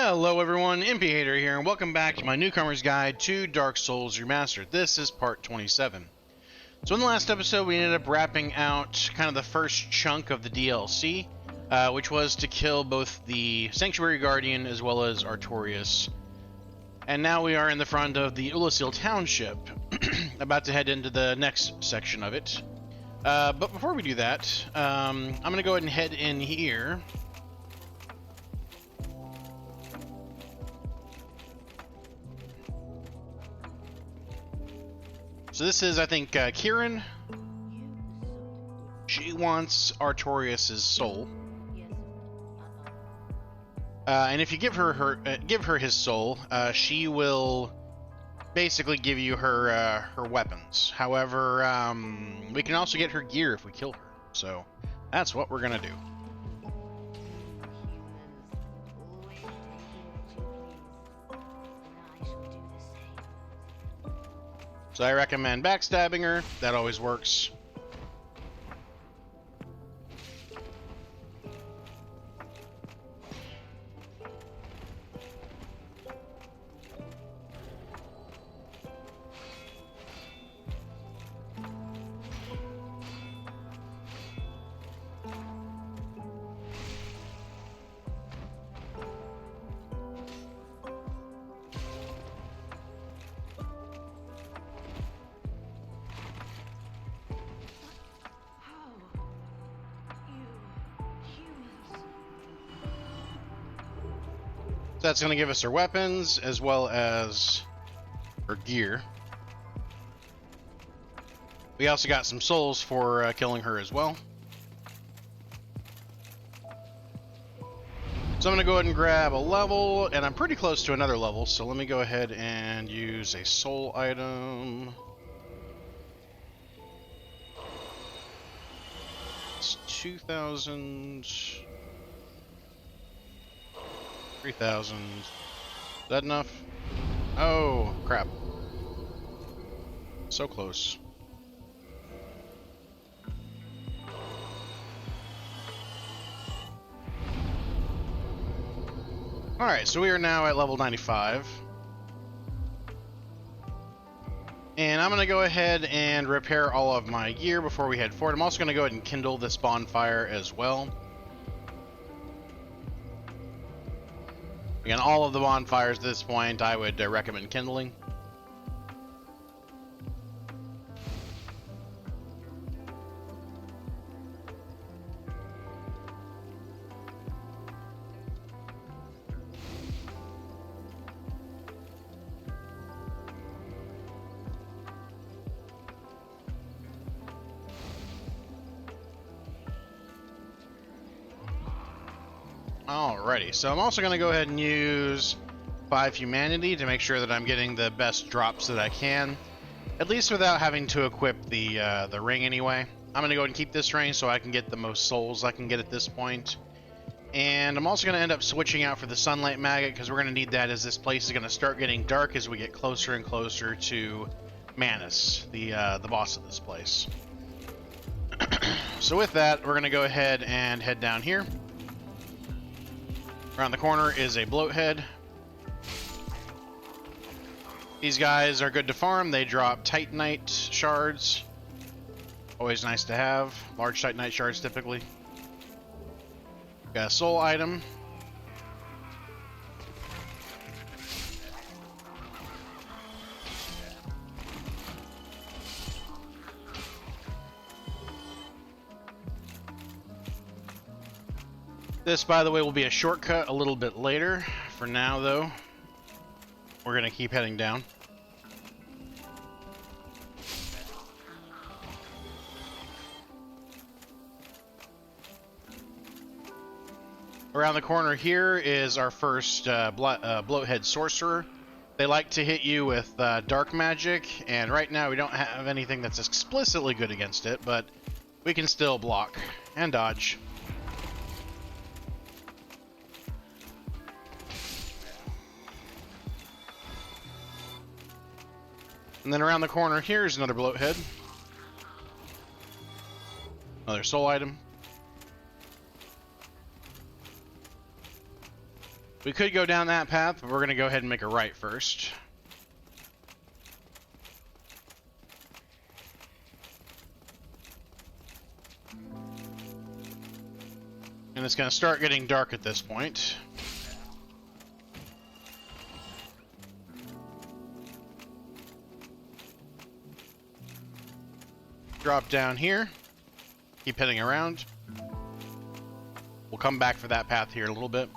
Hello everyone, Impiator here, and welcome back to my Newcomer's Guide to Dark Souls Remastered. This is part 27. So in the last episode, we ended up wrapping out kind of the first chunk of the DLC, which was to kill both the Sanctuary Guardian as well as Artorias. And now we are in the front of the Oolacile Township, about to head into the next section of it. But before we do that, I'm going to go ahead and head in here. So this is, I think, Kieran. She wants Artorias' soul, and if you give her his soul, she will basically give you her weapons. However, we can also get her gear if we kill her. So that's what we're gonna do. So I recommend backstabbing her. That always works. So that's going to give us her weapons as well as her gear. We also got some souls for killing her as well. So I'm going to go ahead and grab a level, and I'm pretty close to another level, so let me go ahead and use a soul item. It's 2,000... 3,000. Is that enough? Oh, crap. So close. Alright, so we are now at level 95. And I'm going to go ahead and repair all of my gear before we head forward. I'm also going to go ahead and kindle this bonfire as well. Again, all of the bonfires at this point I would recommend kindling. Alrighty, so I'm also going to go ahead and use 5 humanity to make sure that I'm getting the best drops that I can, at least without having to equip the ring anyway. I'm going to go ahead and keep this ring so I can get the most souls I can get at this point. And I'm also going to end up switching out for the sunlight maggot because we're going to need that as this place is going to start getting dark as we get closer and closer to Manus, the boss of this place. So with that, we're going to go ahead and head down here. Around the corner is a bloathead. These guys are good to farm. They drop titanite shards. Always nice to have. Large titanite shards typically. Got a soul item. This, by the way, will be a shortcut a little bit later. For now, though, we're going to keep heading down. Around the corner here is our first bloathead sorcerer. They like to hit you with dark magic, and right now we don't have anything that's explicitly good against it, but we can still block and dodge. And then around the corner here is another bloathead. Another soul item. We could go down that path, but we're going to go ahead and make a right first. And it's going to start getting dark at this point. Drop down here. Keep heading around. We'll come back for that path here in a little bit.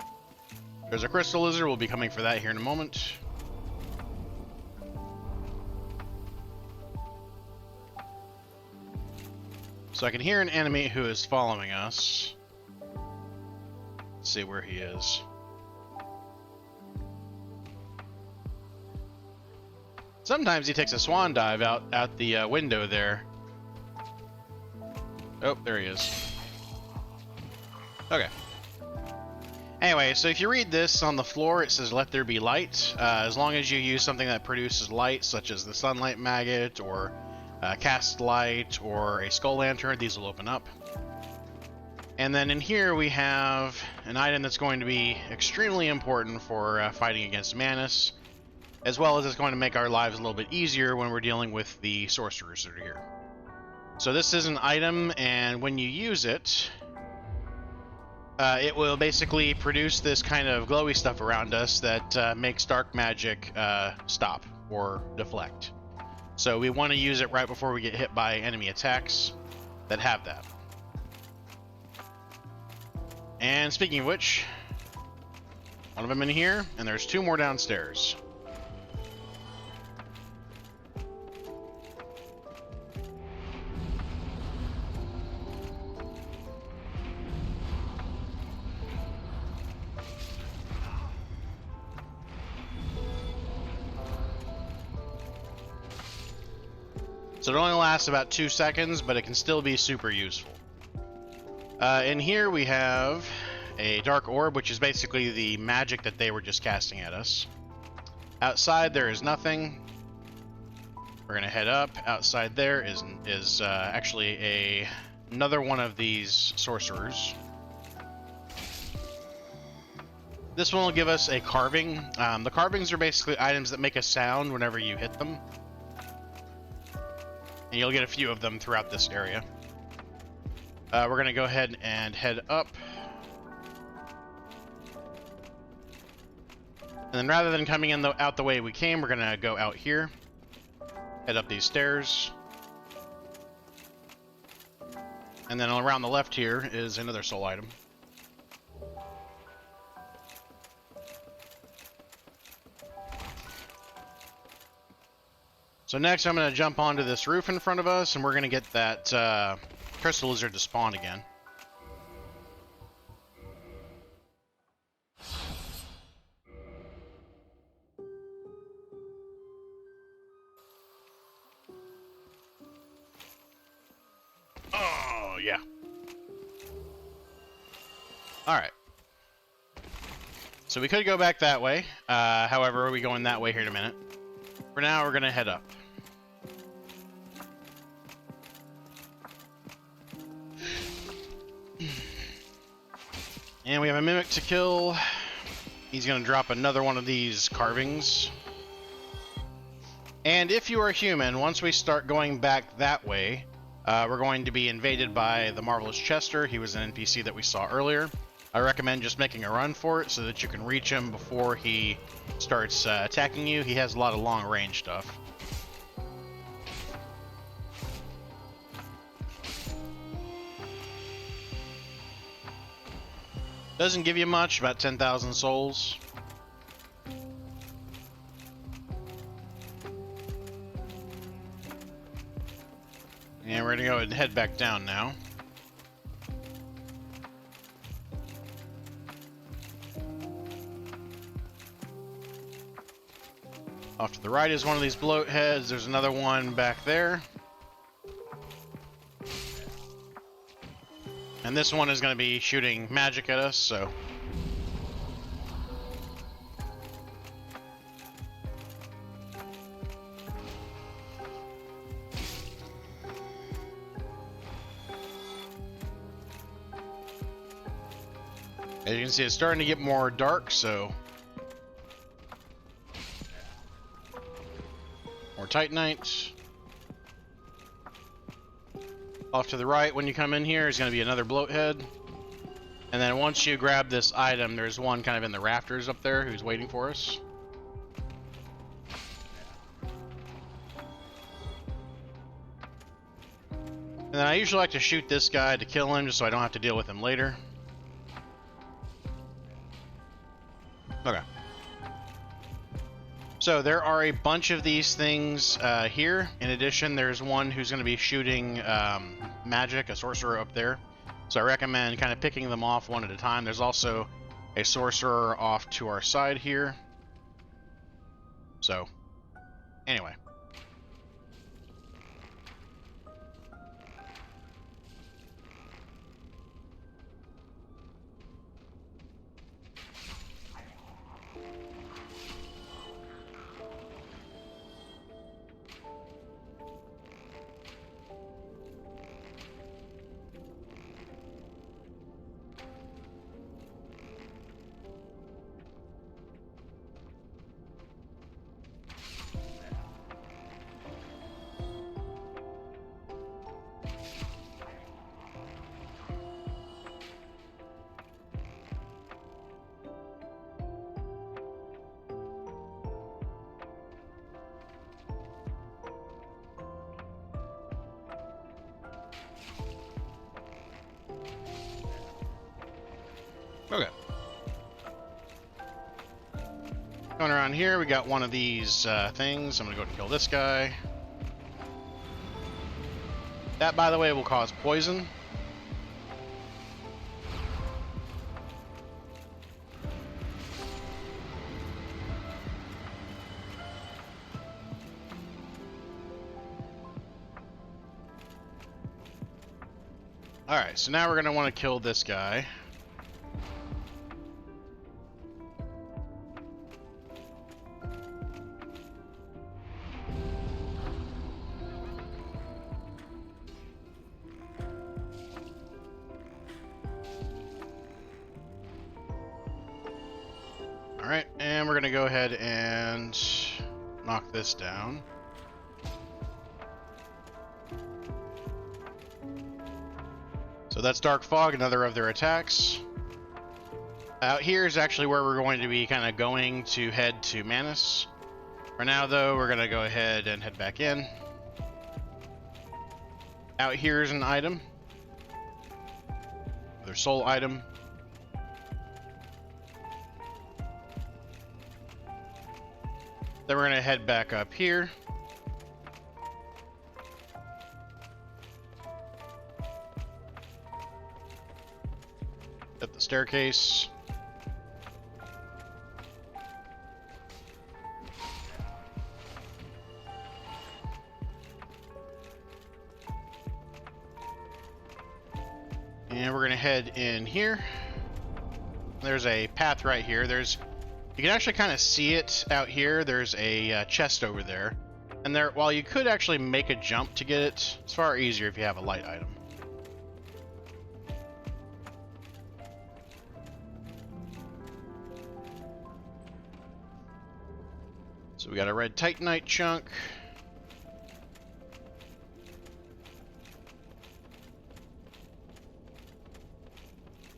There's a crystal lizard. We'll be coming for that here in a moment. So I can hear an enemy who is following us. Let's see where he is. Sometimes he takes a swan dive out the window there. Oh, there he is. Okay. Anyway, so if you read this on the floor, it says, "Let there be light." As long as you use something that produces light, such as the sunlight maggot, or cast light, or a skull lantern, these will open up. And then in here we have an item that's going to be extremely important for fighting against Manus, as well as it's going to make our lives a little bit easier when we're dealing with the sorcerers that are here. So this is an item, and when you use it, it will basically produce this kind of glowy stuff around us that makes dark magic stop or deflect. So we want to use it right before we get hit by enemy attacks that have that. And speaking of which, one of them in here, and there's two more downstairs. So it only lasts about 2 seconds, but it can still be super useful. In here we have a dark orb, which is basically the magic that they were just casting at us. Outside there is nothing. We're gonna head up. Outside there is actually another one of these sorcerers. This one will give us a carving. The carvings are basically items that make a sound whenever you hit them. And you'll get a few of them throughout this area. We're going to go ahead and head up. And then rather than coming in out the way we came, we're going to go out here. Head up these stairs. And then around the left here is another soul item. So next I'm going to jump onto this roof in front of us, and we're going to get that crystal lizard to spawn again. Oh, yeah. Alright. So we could go back that way. However, we'll be going that way here in a minute. For now, we're going to head up. And we have a mimic to kill. He's going to drop another one of these carvings. And if you are human, once we start going back that way, we're going to be invaded by the Marvelous Chester. He was an NPC that we saw earlier. I recommend just making a run for it so that you can reach him before he starts attacking you. He has a lot of long range stuff. Doesn't give you much, about 10,000 souls. And we're gonna go ahead and head back down now. Off to the right is one of these bloat heads. There's another one back there. And this one is going to be shooting magic at us, so... As you can see, it's starting to get more dark, so more Titanite. Off to the right, when you come in here, is going to be another bloathead. And then once you grab this item, there's one kind of in the rafters up there who's waiting for us. And then I usually like to shoot this guy to kill him, just so I don't have to deal with him later. Okay. So there are a bunch of these things here. In addition, there's one who's going to be shooting magic, a sorcerer up there. So I recommend kind of picking them off one at a time. There's also a sorcerer off to our side here. So, anyway. Okay. Going around here, we got one of these things. I'm gonna go ahead and kill this guy. That, by the way, will cause poison. Alright, so now we're gonna want to kill this guy. Alright, and we're gonna go ahead and knock this down. So that's Dark Fog, another of their attacks. Out here is actually where we're going to be kind of going to head to Manus. For now, though, we're gonna go ahead and head back in. Out here is an item. Their soul item. Then we're gonna head back up here. Up the staircase. And we're gonna head in here. There's a path right here. You can actually kind of see it out here. There's a chest over there. And there, while you could actually make a jump to get it, it's far easier if you have a light item. So we got a red Titanite chunk.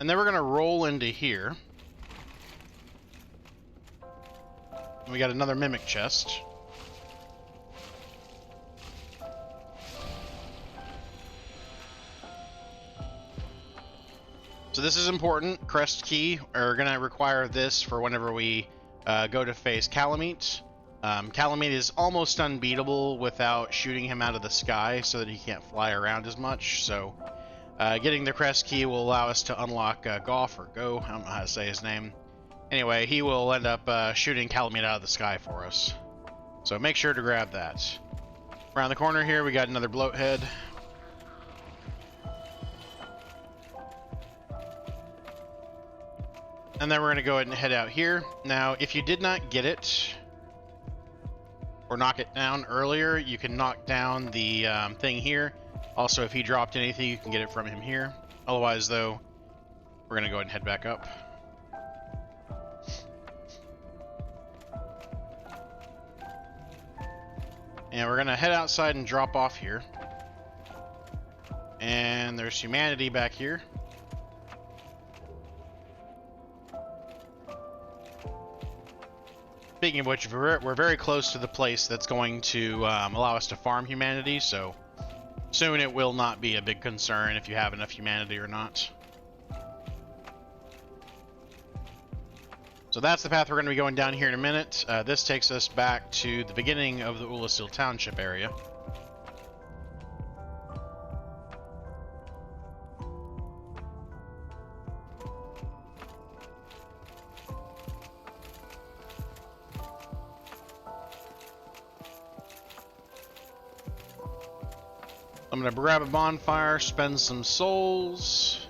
And then we're gonna roll into here. And we got another mimic chest. So this is important. Crest key are gonna require this for whenever we go to face Calamite. Calamite is almost unbeatable without shooting him out of the sky so that he can't fly around as much. So getting the crest key will allow us to unlock Goff, or Go, I don't know how to say his name. Anyway, he will end up shooting Calamite out of the sky for us. So make sure to grab that. Around the corner here, we got another bloathead. And then we're going to go ahead and head out here. Now, if you did not get it, or knock it down earlier, you can knock down the thing here. Also, if he dropped anything, you can get it from him here. Otherwise, though, we're going to go ahead and head back up. And we're gonna head outside and drop off here. And there's humanity back here. Speaking of which, we're very close to the place that's going to allow us to farm humanity, so soon it will not be a big concern if you have enough humanity or not. So that's the path we're going to be going down here in a minute. This takes us back to the beginning of the Oolacile Township area. I'm going to grab a bonfire, spend some souls.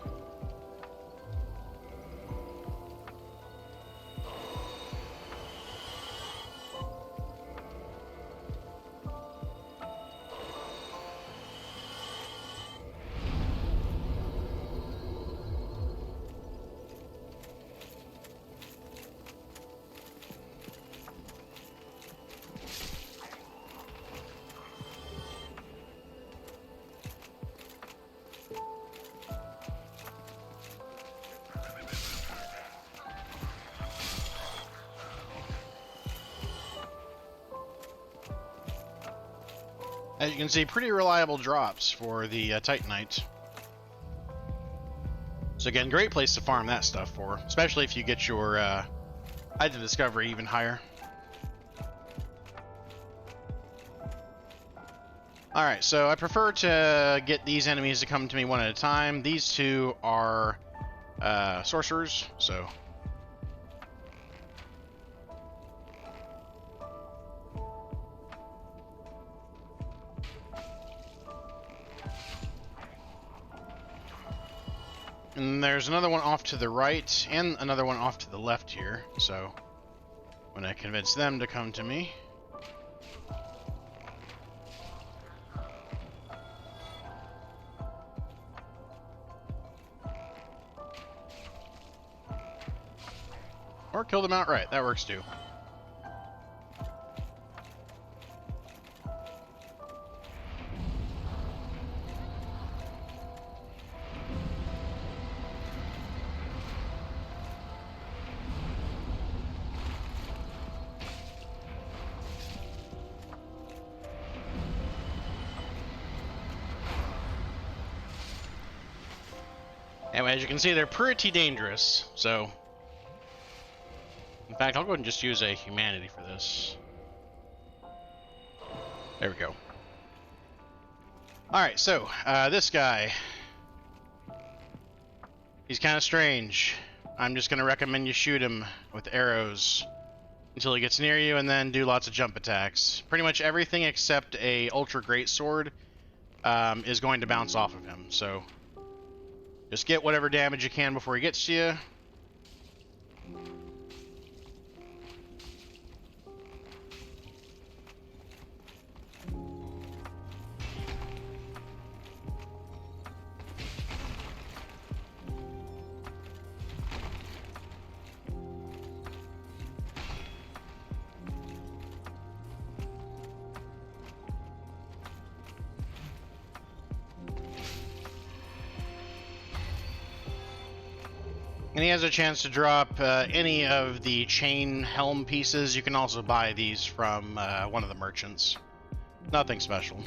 As you can see, pretty reliable drops for the Titanite. So again, great place to farm that stuff for, especially if you get your height of discovery even higher. Alright, so I prefer to get these enemies to come to me one at a time. These two are sorcerers, so... And there's another one off to the right, and another one off to the left here, so I'm going to convince them to come to me. Or kill them outright, that works too. Anyway, as you can see, they're pretty dangerous, so... In fact, I'll go ahead and just use a humanity for this. There we go. Alright, so, this guy... He's kind of strange. I'm just going to recommend you shoot him with arrows until he gets near you, and then do lots of jump attacks. Pretty much everything except a ultra great sword is going to bounce off of him, so... Just get whatever damage you can before he gets to you. And he has a chance to drop any of the chain helm pieces. You can also buy these from one of the merchants. Nothing special.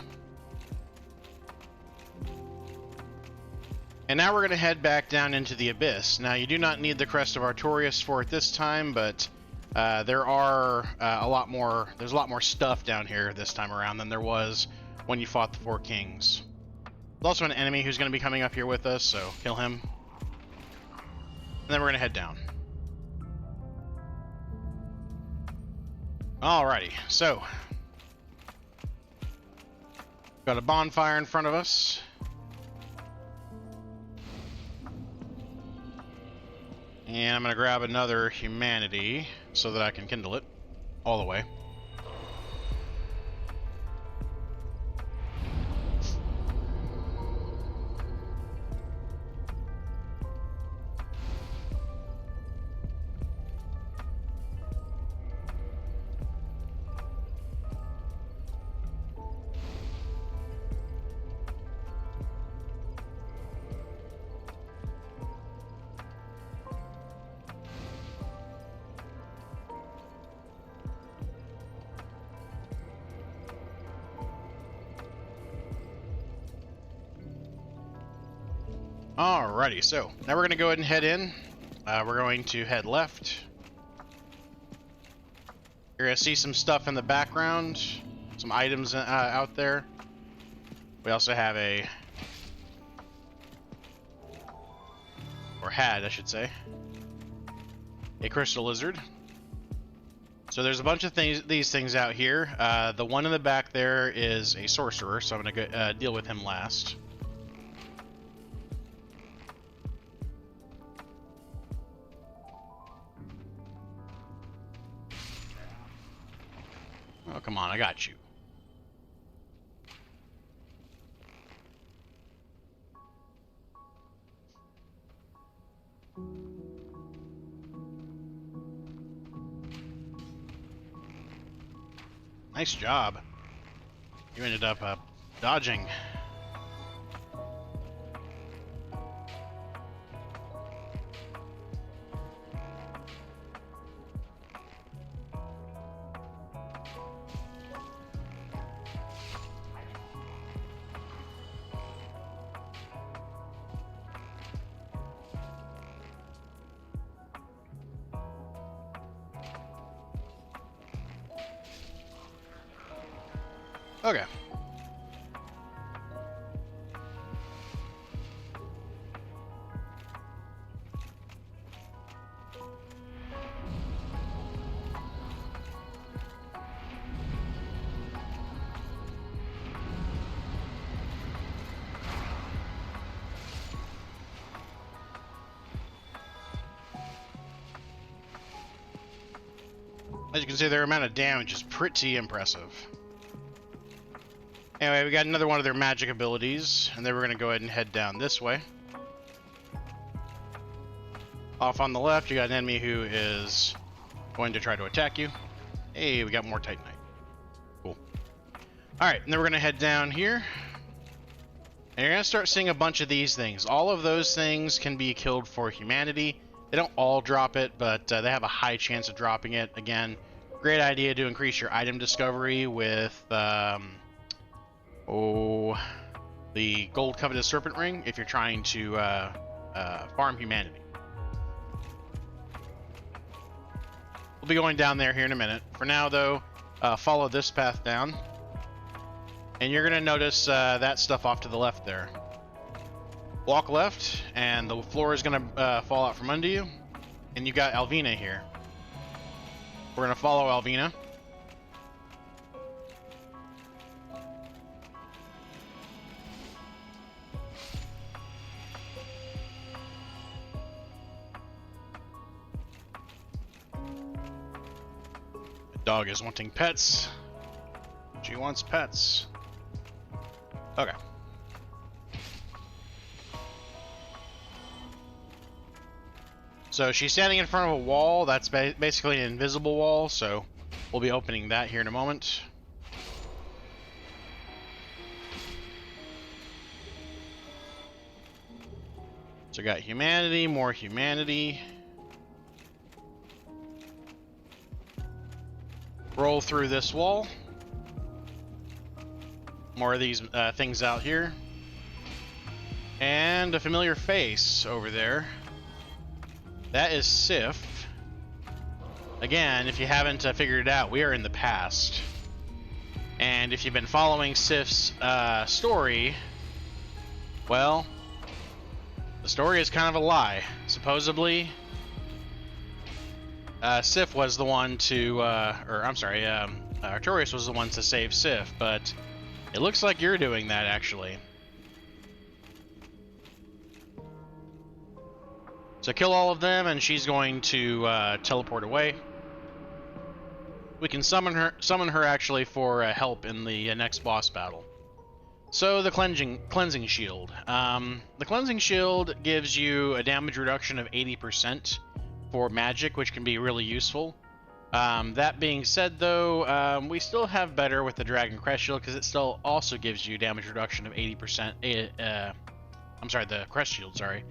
And now we're going to head back down into the Abyss. Now, you do not need the Crest of Artorias for it this time, but there are there's a lot more stuff down here this time around than there was when you fought the Four Kings. There's also an enemy who's going to be coming up here with us, so kill him. And then we're going to head down. Alrighty, so got a bonfire in front of us. And I'm going to grab another humanity so that I can kindle it all the way. Alrighty, so now we're going to go ahead and head in. We're going to head left. You're going to see some stuff in the background, some items out there. We also have had, I should say, a crystal lizard. So there's a bunch of these things out here. The one in the back there is a sorcerer, so I'm going to go, deal with him last. Oh, come on, I got you. Nice job. You ended up dodging. Okay. As you can see, their amount of damage is pretty impressive. Anyway, we got another one of their magic abilities, and then we're going to go ahead and head down this way. Off on the left, you got an enemy who is going to try to attack you. Hey, we got more Titanite. Cool. Alright, and then we're going to head down here. And you're going to start seeing a bunch of these things. All of those things can be killed for humanity. They don't all drop it, but they have a high chance of dropping it. Again, great idea to increase your item discovery with... the gold coveted serpent ring if you're trying to farm humanity. We'll be going down there here in a minute. For now, though, follow this path down, and you're going to notice that stuff off to the left there. Walk left, and the floor is going to fall out from under you, and you've got Alvina here. We're going to follow Alvina. Dog is wanting pets. She wants pets. Okay. So she's standing in front of a wall. That's basically an invisible wall, so we'll be opening that here in a moment. So we got humanity, more humanity. Roll through this wall. More of these things out here. And a familiar face over there. That is Sif. Again, if you haven't figured it out, we are in the past. And if you've been following Sif's story, well, the story is kind of a lie. Supposedly, Sif was the one to, Artorias was the one to save Sif, but it looks like you're doing that, actually. So kill all of them, and she's going to teleport away. We can summon her actually for help in the next boss battle. So the cleansing shield. The cleansing shield gives you a damage reduction of 80% for magic, which can be really useful. That being said, though, we still have better with the Dragon Crest Shield, because it still also gives you damage reduction of 80%. The Crest Shield, sorry.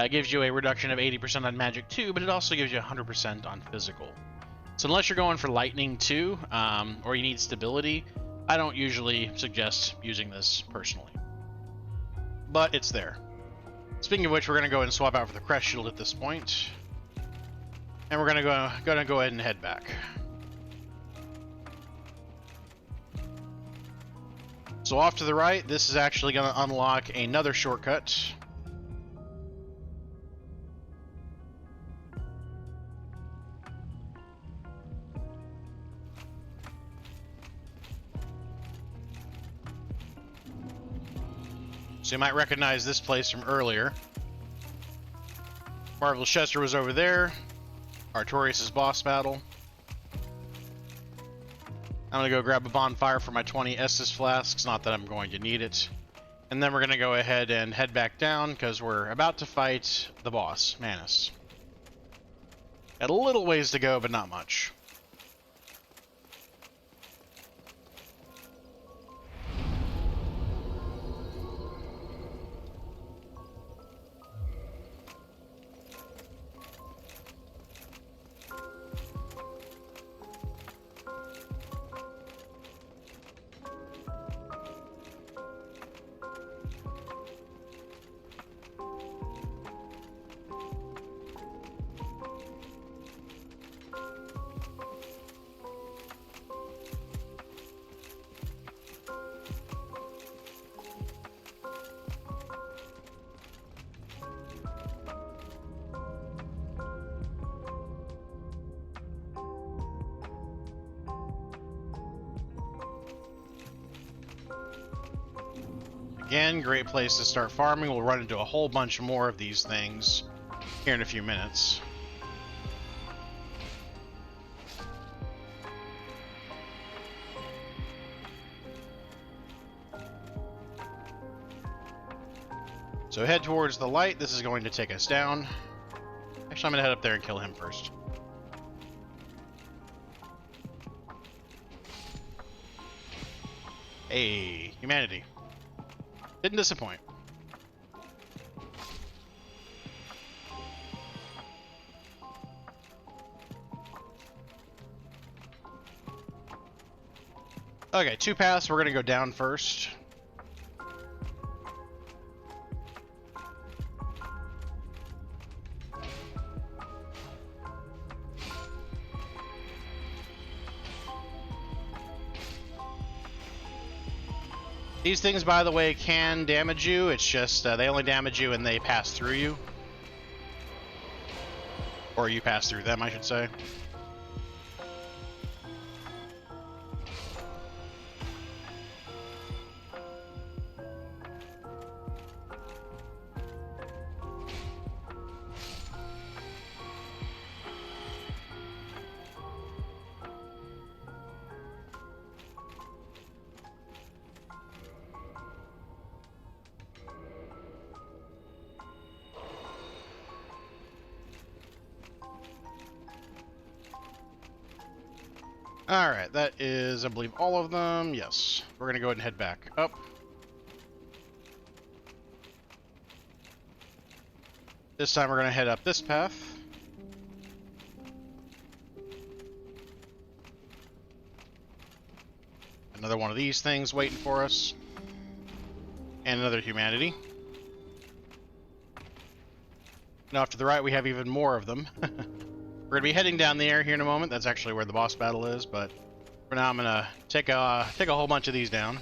Gives you a reduction of 80% on magic too, but it also gives you 100% on physical. So unless you're going for lightning too, or you need stability, I don't usually suggest using this personally. But it's there. Speaking of which, we're going to go ahead and swap out for the crest shield at this point. And we're going to go ahead and head back. So off to the right, this is actually going to unlock another shortcut. So you might recognize this place from earlier. Marvel's Chester was over there. Artorias' boss battle. I'm going to go grab a bonfire for my 20 Estus flasks, not that I'm going to need it. And then we're going to go ahead and head back down, because we're about to fight the boss, Manus. Got a little ways to go, but not much. Again, great place to start farming. We'll run into a whole bunch more of these things here in a few minutes. So head towards the light. This is going to take us down. Actually, I'm going to head up there and kill him first. Hey, humanity. Didn't disappoint. Okay, 2 paths. We're going to go down first. These things, by the way, can damage you. It's just they only damage you and they pass through you. Or you pass through them, I should say. Alright, that is, I believe, all of them. Yes. We're going to go ahead and head back up. This time we're going to head up this path. Another one of these things waiting for us. And another humanity. Now, off to the right, we have even more of them. We're going to be heading down the air here in a moment. That's actually where the boss battle is, but for now I'm going to take a whole bunch of these down.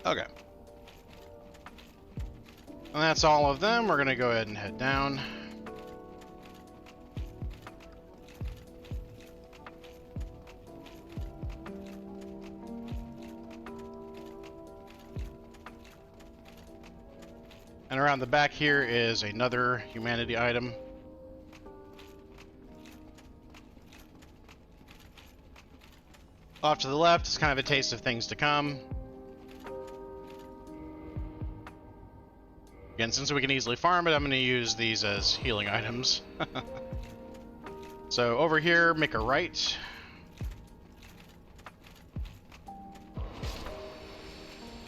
Okay. And that's all of them. We're going to go ahead and head down. And around the back here is another humanity item. Off to the left is kind of a taste of things to come. Again, since we can easily farm it, I'm going to use these as healing items. So over here, make a right.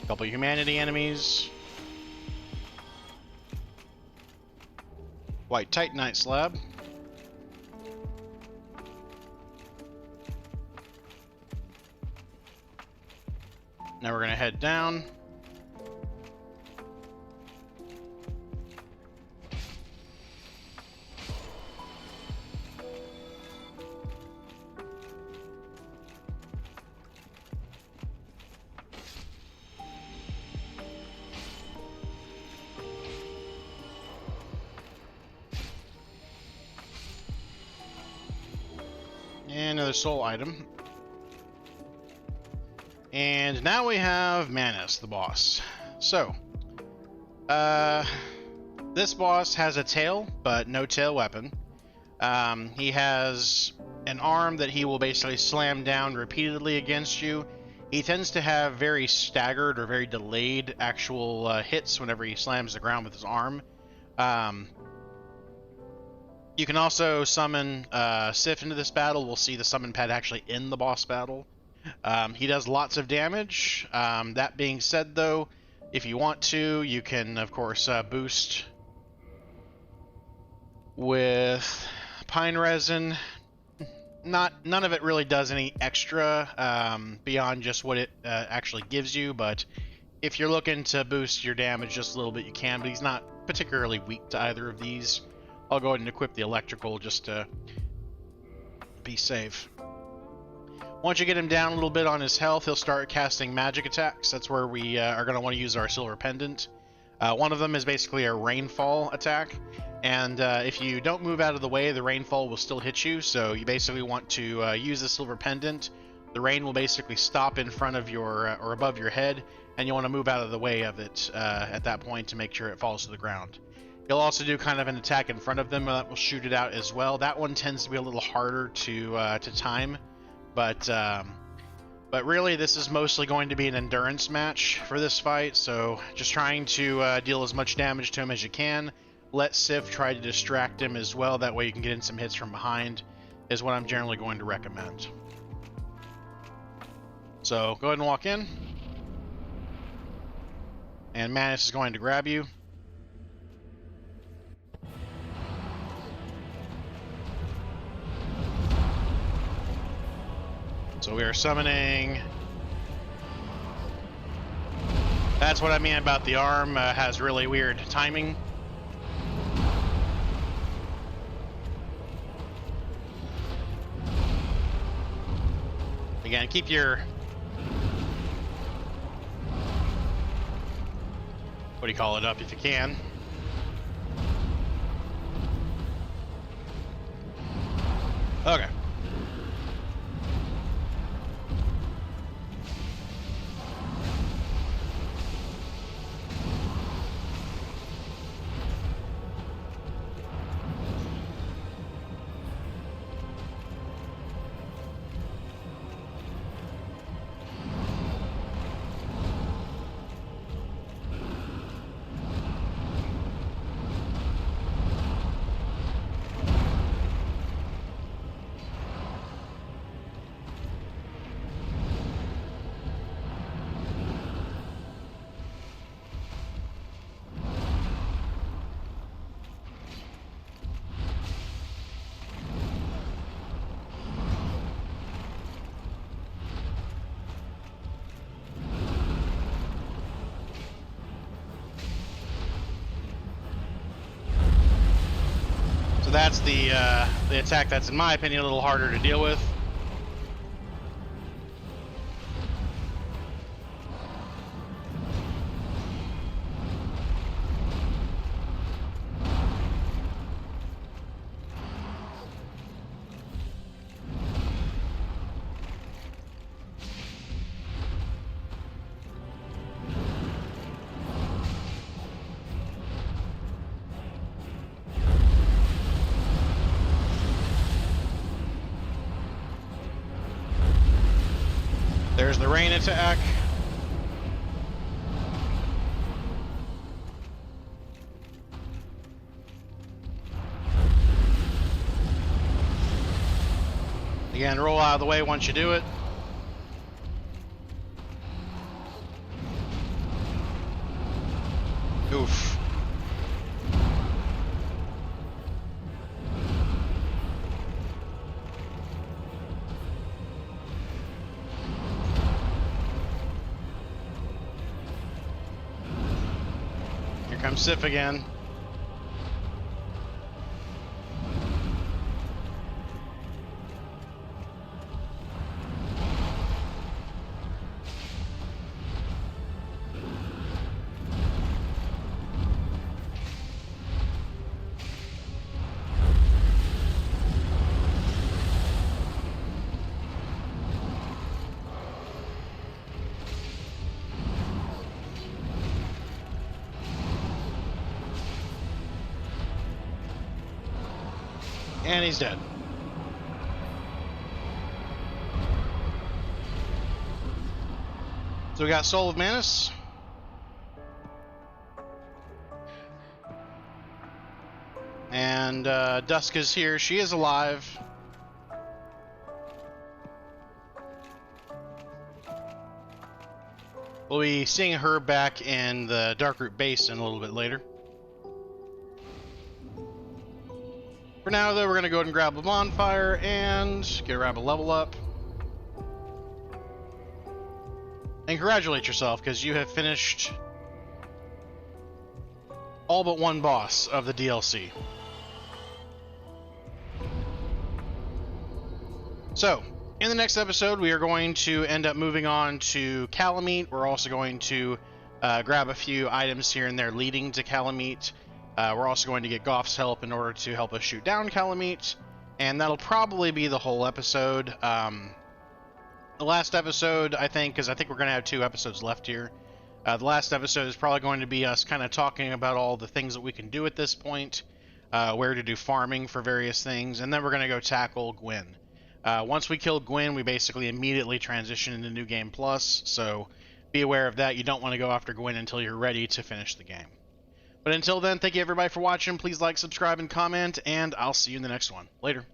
Couple humanity enemies. White Titanite slab. Now we're going to head down. And another soul item. And now we have Manus, the boss. So, this boss has a tail, but no tail weapon. He has an arm that he will basically slam down repeatedly against you. He tends to have very staggered or very delayed actual hits whenever he slams the ground with his arm. You can also summon Sif into this battle. We'll see the summon pad actually in the boss battle. He does lots of damage. That being said, though, if you want to, you can, of course, boost with pine resin. None of it really does any extra beyond just what it actually gives you, but if you're looking to boost your damage just a little bit, you can, but he's not particularly weak to either of these. I'll go ahead and equip the electrical just to be safe. Once you get him down a little bit on his health, he'll start casting magic attacks. That's where we are going to want to use our silver pendant. One of them is basically a rainfall attack, and if you don't move out of the way, the rainfall will still hit you, so you basically want to use the silver pendant. The rain will basically stop in front of your, or above your head, and you want to move out of the way of it at that point to make sure it falls to the ground. You'll also do kind of an attack in front of them that will shoot it out as well. That one tends to be a little harder to time, but really this is mostly going to be an endurance match for this fight, so just trying to deal as much damage to him as you can. Let Sif try to distract him as well, that way you can get in some hits from behind, is what I'm generally going to recommend. So go ahead and walk in, and Manus is going to grab you. So we are summoning. That's what I mean about the arm has really weird timing. Again, keep your, what do you call it, up if you can. Okay. That's the attack that's, in my opinion, a little harder to deal with. There's the rain attack. Again, roll out of the way once you do it. Oof. Here comes Sif again. And he's dead. So we got Soul of Manus. And Dusk is here. She is alive. We'll be seeing her back in the Darkroot Basin a little bit later. For now, though, we're going to go ahead and grab a bonfire and get a level up. And congratulate yourself, because you have finished all but one boss of the DLC. So, in the next episode, we are going to end up moving on to Calamite. We're also going to grab a few items here and there leading to Calamite. We're also going to get Goff's help in order to help us shoot down Calamite, and that'll probably be the whole episode. The last episode, I think, because I think we're going to have 2 episodes left here. The last episode is probably going to be us kind of talking about all the things that we can do at this point, where to do farming for various things, and then we're going to go tackle Gwyn. Once we kill Gwyn, we basically immediately transition into New Game Plus, so be aware of that. You don't want to go after Gwyn until you're ready to finish the game. But until then, thank you everybody for watching. Please like, subscribe, and comment, and I'll see you in the next one. Later.